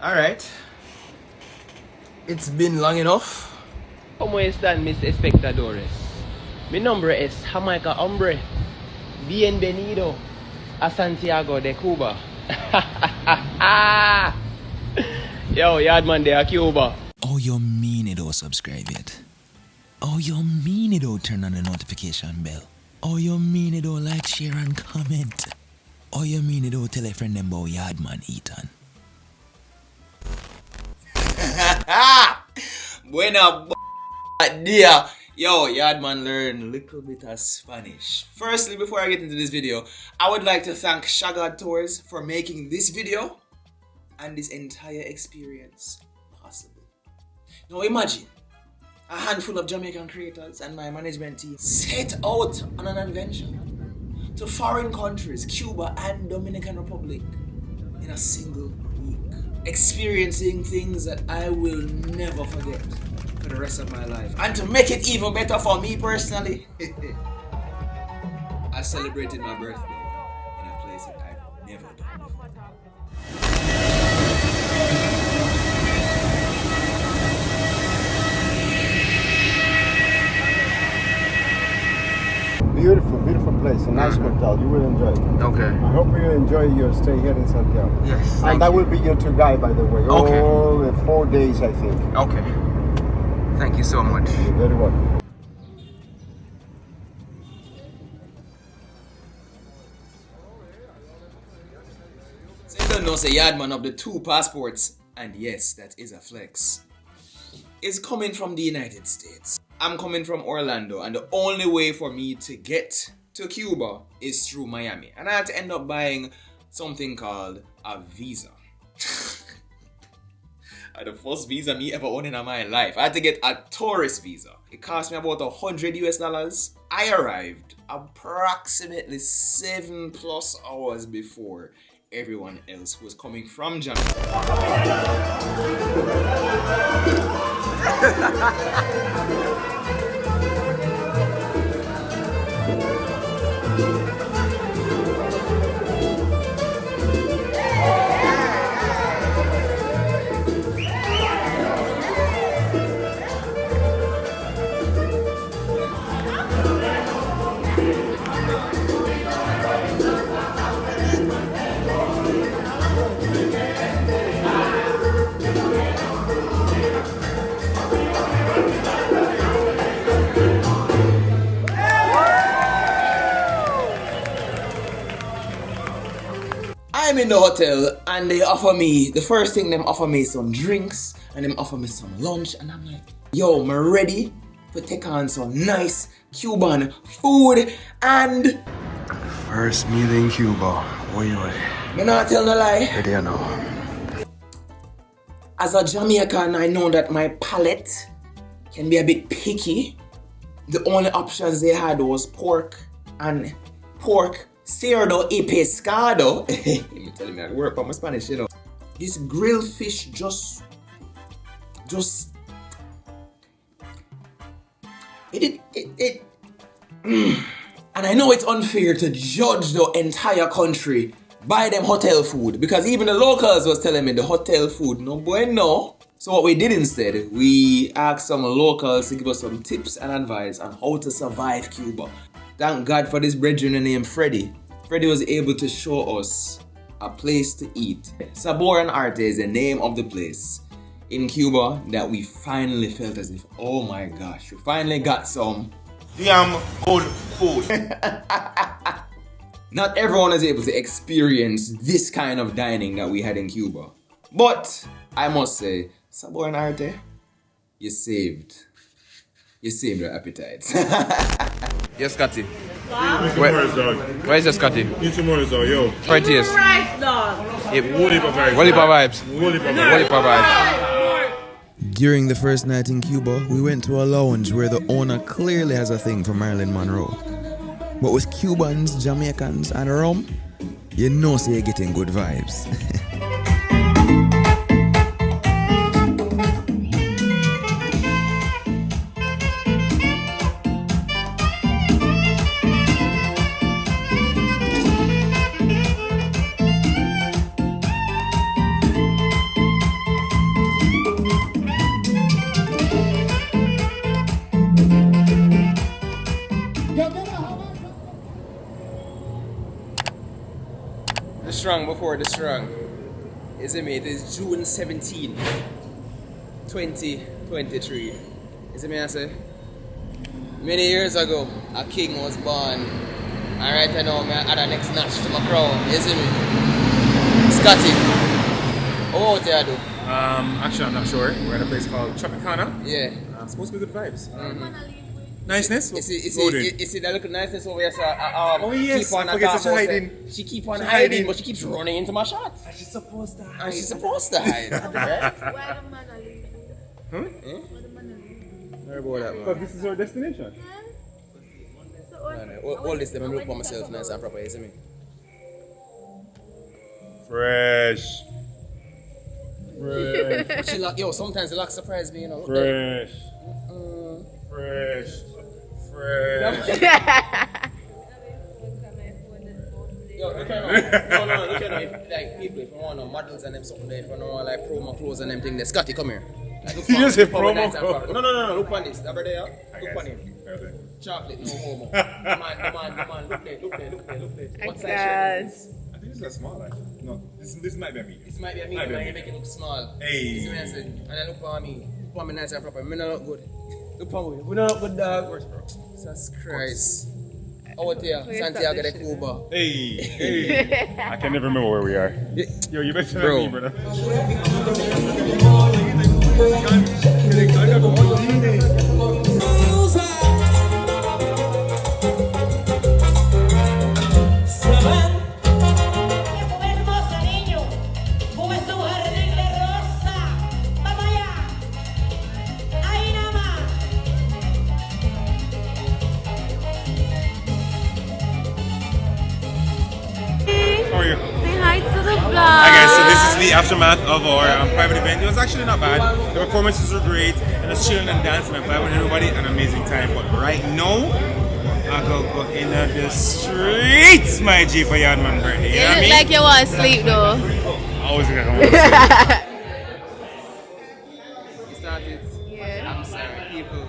Alright. It's been long enough. ¿Cómo están mis espectadores? Mi nombre es Jamaica Hombre. Bienvenido a Santiago de Cuba. Yo, Yaadman de Cuba. Oh, you mean it don't subscribe yet? Oh, you mean it don't turn on the notification bell? Oh, you mean it don't like, share and comment? Oh, you mean it don't tell a friend them about Yaadman, Etan? Buena dia. Yo, Yaadman learn a little bit of Spanish. Firstly, before I get into this video, I would like to thank Shagad Tours for making this video and this entire experience possible. Now imagine a handful of Jamaican creators and my management team set out on an adventure to foreign countries, Cuba and Dominican Republic, in a single week, experiencing things that I will never forget for the rest of my life. And to make it even better for me personally, I celebrated my birthday in a place that I've never done before. Beautiful place, a nice hotel. You will enjoy it. Okay. I hope you enjoy your stay here in Santiago. Yes. And I will be your tour guide, by the way. Okay. All the 4 days, I think. Okay. Thank you so much. You're very welcome. So you don't know, say Yaadman of the 2 passports, and yes, that is a flex, is coming from the United States. I'm coming from Orlando, and the only way for me to get to Cuba is through Miami. And I had to end up buying something called a visa. The first visa me ever owned in my life. I had to get a tourist visa. It cost me about $100 US. I arrived approximately 7+ hours before everyone else who was coming from Jamaica. I'm in the hotel and they offer me, the first thing them offer me some drinks and them offer me some lunch, and I'm like, yo, I'm ready to take on some nice Cuban food. And First meal in Cuba. Oi, oi. me not tell no lie, Ready or no? as a Jamaican, I know that my palate can be a bit picky. The only options they had was pork and pork cerdo y pescado. Me telling me I work on my Spanish, you know. This grilled fish just And I know it's unfair to judge the entire country by them hotel food, because even the locals was telling me the hotel food no bueno. So what we did instead, we asked some locals to give us some tips and advice on how to survive Cuba. Thank God for this brethren named Freddy. Freddy was able to show us a place to eat. Sabor and Arte is the name of the place in Cuba that we finally felt as if, oh my gosh, we finally got some Damn good food. Not everyone is able to experience this kind of dining that we had in Cuba. But I must say, Sabor and Arte, you saved our appetites. Yes, Scotty. Eat some more, dog. Where's the Scotty? Eat some more, dog. Yo. Try it is. Rice dog. Woolly vibes. Wally vibes. Woolly vibes. Wally vibes. During the first night in Cuba, we went to a lounge where the owner clearly has a thing for Marilyn Monroe. But with Cubans, Jamaicans, and rum, you know so you're getting good vibes. strong before the strong. Is it me? It is June 17th, 2023. Is it me I say? Many years ago, a king was born. And right now, I add a next notch to my crown. Is it me? Scotty. How out there do? Actually, I'm not sure. We're at a place called Tropicana. Yeah. Supposed to be good vibes. Mm-hmm. Niceness? Is it that little niceness over here? So, Oh, yes. keep on I forget talk that about she say- hiding. She keep on She hiding, hiding. but she keeps running into my shots. She's supposed to And she's supposed to hide. Right? Why the man a leave? Huh? Why the man a leave? Sorry about that, man. But this is our destination. So what? All this time, I'm looking for myself nice and proper, you see me? Fresh. But she like, yo, sometimes the lock surprise me, you know. Fresh. Fresh. Fresh. Yo, look at now. No, look at now. If, like, people, if you want no models and them something there, if you don't want like promo clothes and them thing there, Scotty, come here. Like, look You for- just say look for promo nice and clothes. proper. No, look on this. That brother there, look on him. Okay. Chocolate, no homo. The man, look there. What size shirt is this? I think this is a small life. No, this might be a medium. This might be a Might medium, be a and you medium. make it look small. Hey. You see what I'm saying? And then look for me. Look for me nice and proper. Me not look good. Look for me. We don't look good, dog. Jesus Christ. Out here, Santiago de Cuba. Hey. I can never remember where we are. Yo, you better tell me, brother. Hermoso niño, como es un jardín de rosa. Vamos allá. Ahí nada más. How are you? Say hi to the vlog. Hi guys, so this is the aftermath of our private event. It was actually not bad. The performances were great, and just chilling and dancing and vibing with everybody, an amazing time. But right now, I go in the streets, my G, for Yaadman birthday. You know what I mean? Like you want to sleep though. I was gonna come on. You started? Yeah. I'm sorry, people.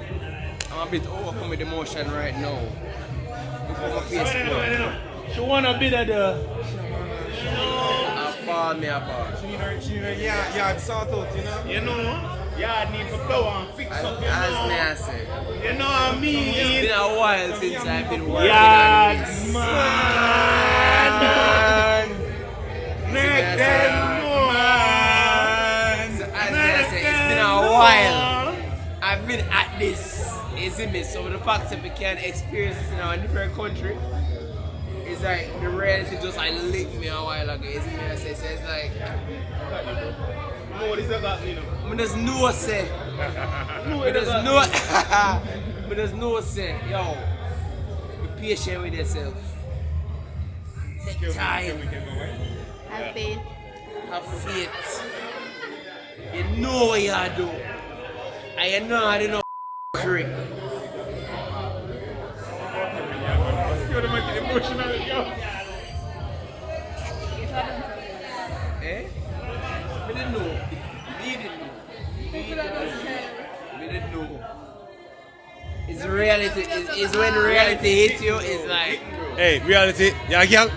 I'm a bit overcome with emotion right now. Look at my face, bro. She want a bit of the. Apart me apart. She need a yard sort out, you know? You know? Yard need to go and fix up, you As know? me I say. You know what I mean? It's been a while since I've been working on Yard this. man! Make them So as me I say, it's been a while. I've been at this. Isn't it? So the fact that we can't experience this in a different country, it's like the reality just like licked me a while ago. Isn't it? I say, so it's like No, this is not me, no. I just know say. I just know. I just know say, yo, be patient with yourself. Take time. Have faith. Have faith. You know what you do. And you know how to know trick. You're the most emotional, yo. Eh? We didn't know. We didn't know. We didn't know. It's reality. It's when reality hits you. It's like. Hey, reality. Yeah, girl.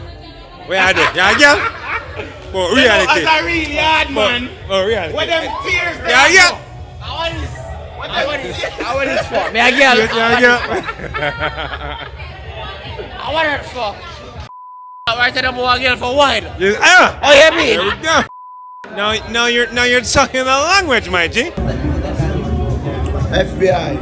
Where are you? Yeah, girl. For reality. As a real yard man. For reality. With them tears, Yeah, girl. I want this. I want this for me. I get it. Yeah, girl. I want it for. I want to know girl for what? Yes, ah. Oh, hear me? There we go. Now you're talking the language, my G. FBI.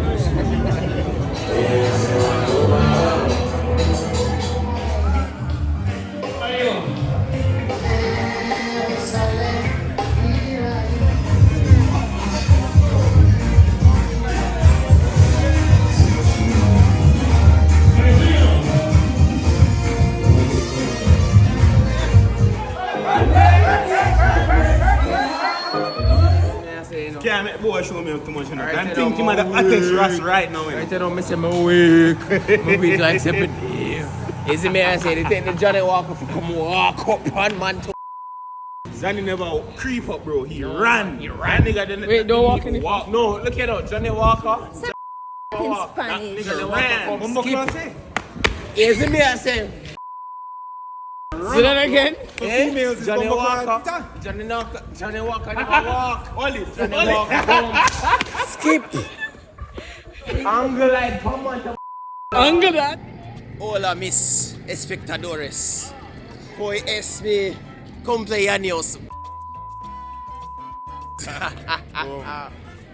Can't make boy show me too much, you know. Right, I'm you thinking know, of the my hottest week. ras right now, you Right know. now, I say my week. My week like sympathy. Is it me? I say they take the Johnny Walker for come walk up on man to. Zanny never creep up, bro. He ran. That nigga didn't. Wait, don't walk in the walk. No, look at that. Johnny Walker. In Spanish. Nigga ran. Skip. Is it me? I say. Do that again. For females, it's Johnny bumper Walker. card. Johnny Walker never walk. Olive. Johnny Walker don't skip. Angle like come on. Angle that. Hola, mis espectadores. Hoy es mi cumpleaños.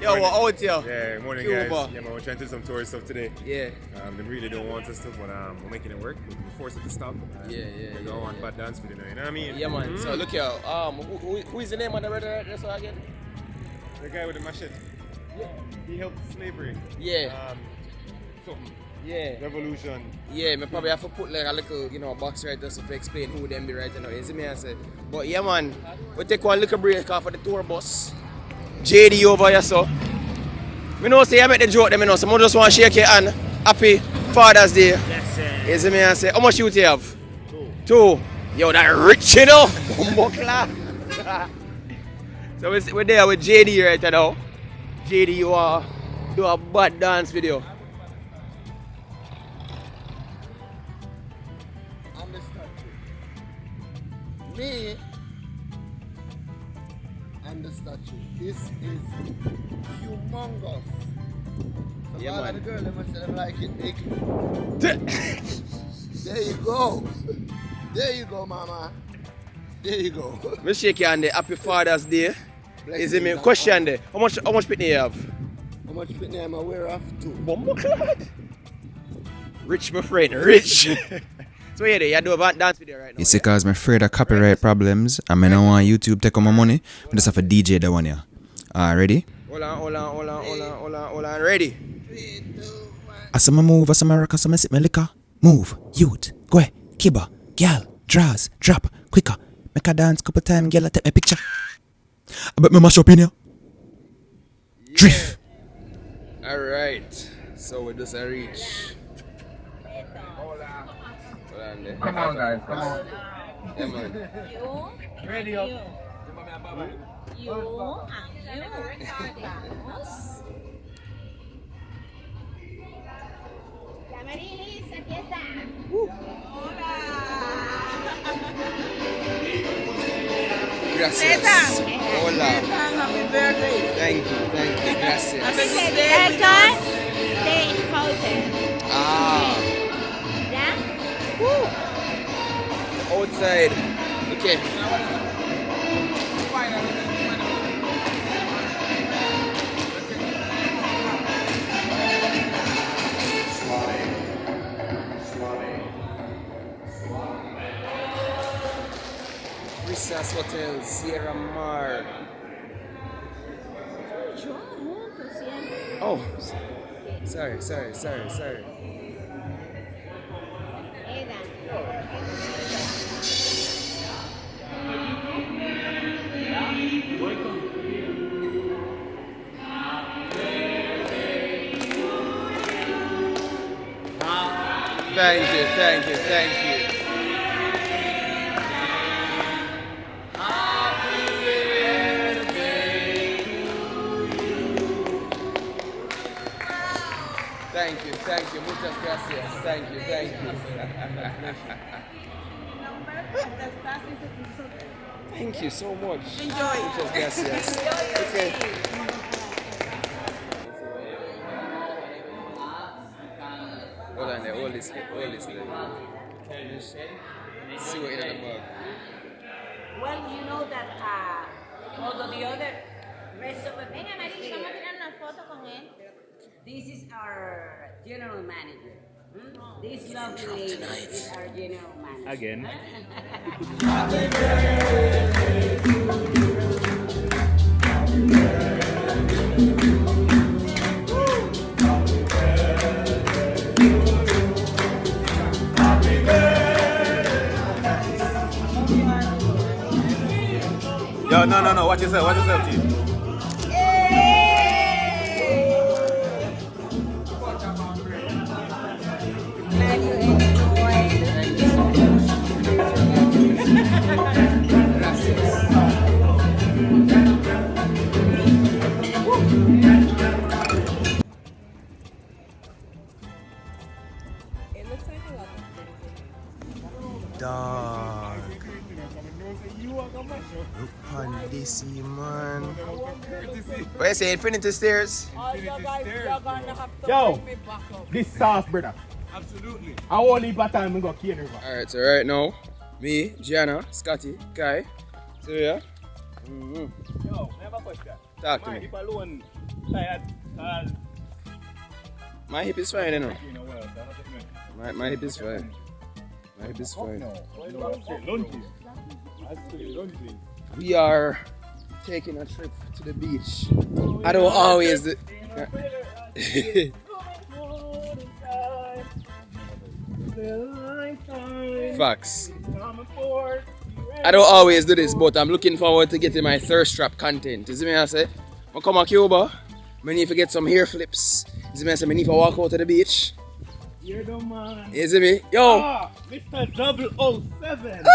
Yo, we're out here. Yeah, morning Cuba. guys. Yeah, man, we're trying to do some tourist stuff today. Yeah. They really don't want us to, but we're making it work. We're forced to stop. Yeah. We go on bad dance video, you know what I mean? Yeah, man. So look here. Who is the name of the brother again? The guy with the machete. Yeah. He helped slavery. Yeah. Something. Yeah. Revolution. Yeah, me probably have to put like a little, box right just to explain who them be right now. You see me I say. But yeah, man, we take one little break off of the tour bus. JD over here, so. Me know say I make the joke them, so I just want to shake your hand. Happy Father's Day. Yes, sir. You see me I say, how much you have? Two. Yo, that rich, you know. So we're there with JD right now. JD, you do a bad dance video. Me and the statue. This is humongous. So Yeah, all man. of the girls, they must say them like it big. There you go. There you go, mama. There you go. Me shake your hand there. Happy Father's Day. Is it me? Blessings Question there. How much pitney you have? How much fitness am I aware of? Two. Bumbo clad. Rich, my friend. Rich. So yeah, you do a dance video right now. You see, cause I'm afraid of copyright problems and I don't want YouTube take all my money. I just have a DJ that one here. Ready? Hold on. Ready? As I move, as I rock, as I sip my liquor. Move, youth, go ahead, kibba, gal, draws, drop, quicker. Make a dance couple times, girl, take my picture. I bet me mash up in here. Drift. Alright. So we just reach. Hold on there. Come on, guys. Come on. Yeah, man. Ready up. You and you. Vamos. Camarilis, aquí está. Gracias. Hola. Happy birthday. Thank you. Gracias. Etan, de important. ¿Ya? Outside. Okay. Risas Hotel, Sierra Mar. Oh, sorry. Thank you. Thank you. Muchas gracias. Thank you. Thank you so much. Enjoy. Muchas gracias. Okay. Hold on there. Hold this there. See what in the bag. Well, you know that although the other rest of the Venga, Maris, vamos a tirar una foto con él. this is our general manager. This lovely lady is our general manager. Again. Yo, no. Watch yourself, Chief. Dog. see, man. What you say, Infinity Stairs? Yo, this sauce, brother. Absolutely. I won't leave that time and go Cane River. Alright, so right now, me, Gianna, Scotty, Kai. So yeah. Yo, I have a question. Talk to My me. hip alone tired. My hip is fine, you know. You know well, that's what it meant. My hip is fine. My hip is fine. Lunges. Lunges. We are taking a trip to the beach. I don't always do. Facts. I don't always do this, but I'm looking forward to getting my thirst trap content. You see me I say? I come to Cuba, I need to get some hair flips. You see me I say? I need to walk out to the beach. You're the man. You see me? Yo! Ah, Mr. 007.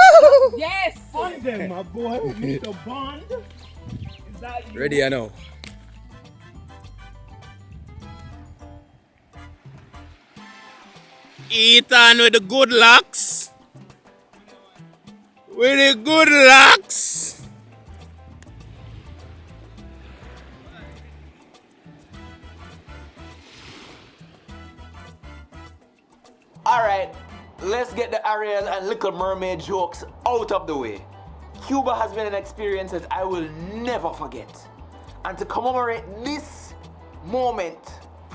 Yes. On them, my boy. Mr. Bond. Is that you? Ready I know. Etan with the good locks. With the good locks. Alright, let's get the Ariel and Little Mermaid jokes out of the way. Cuba has been an experience that I will never forget. And to commemorate this moment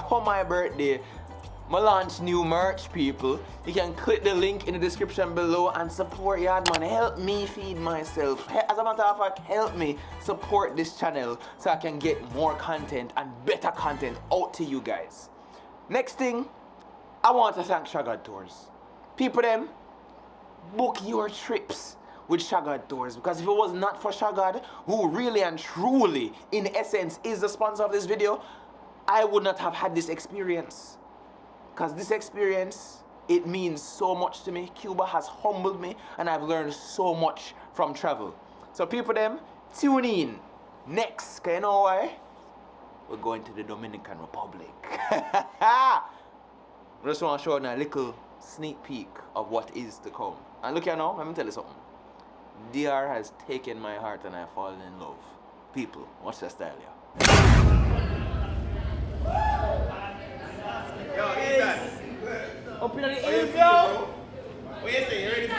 for my birthday, I launch new merch, people. You can click the link in the description below and support Yaadman. Help me feed myself. As a matter of fact, help me support this channel so I can get more content and better content out to you guys. Next thing, I want to thank Shagad Tours. People them, book your trips with Shagad Tours, because if it was not for Shagad, who really and truly, in essence, is the sponsor of this video, I would not have had this experience. Because this experience, it means so much to me. Cuba has humbled me, and I've learned so much from travel. So people them, tune in. Next, can you know why? We're going to the Dominican Republic. I just want to show you a little sneak peek of what is to come. And look here now, let me tell you something. DR has taken my heart and I've fallen in love. People, watch the style here. Yo, Etan. Up in the hills, yo. What you say? You ready for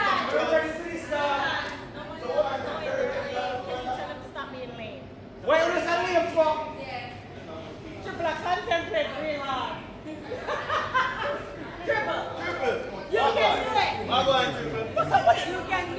Stop me in lane. Why you listen to me for? Triple a contemplate real hard. Triple. You can do it. I'm going to. You can do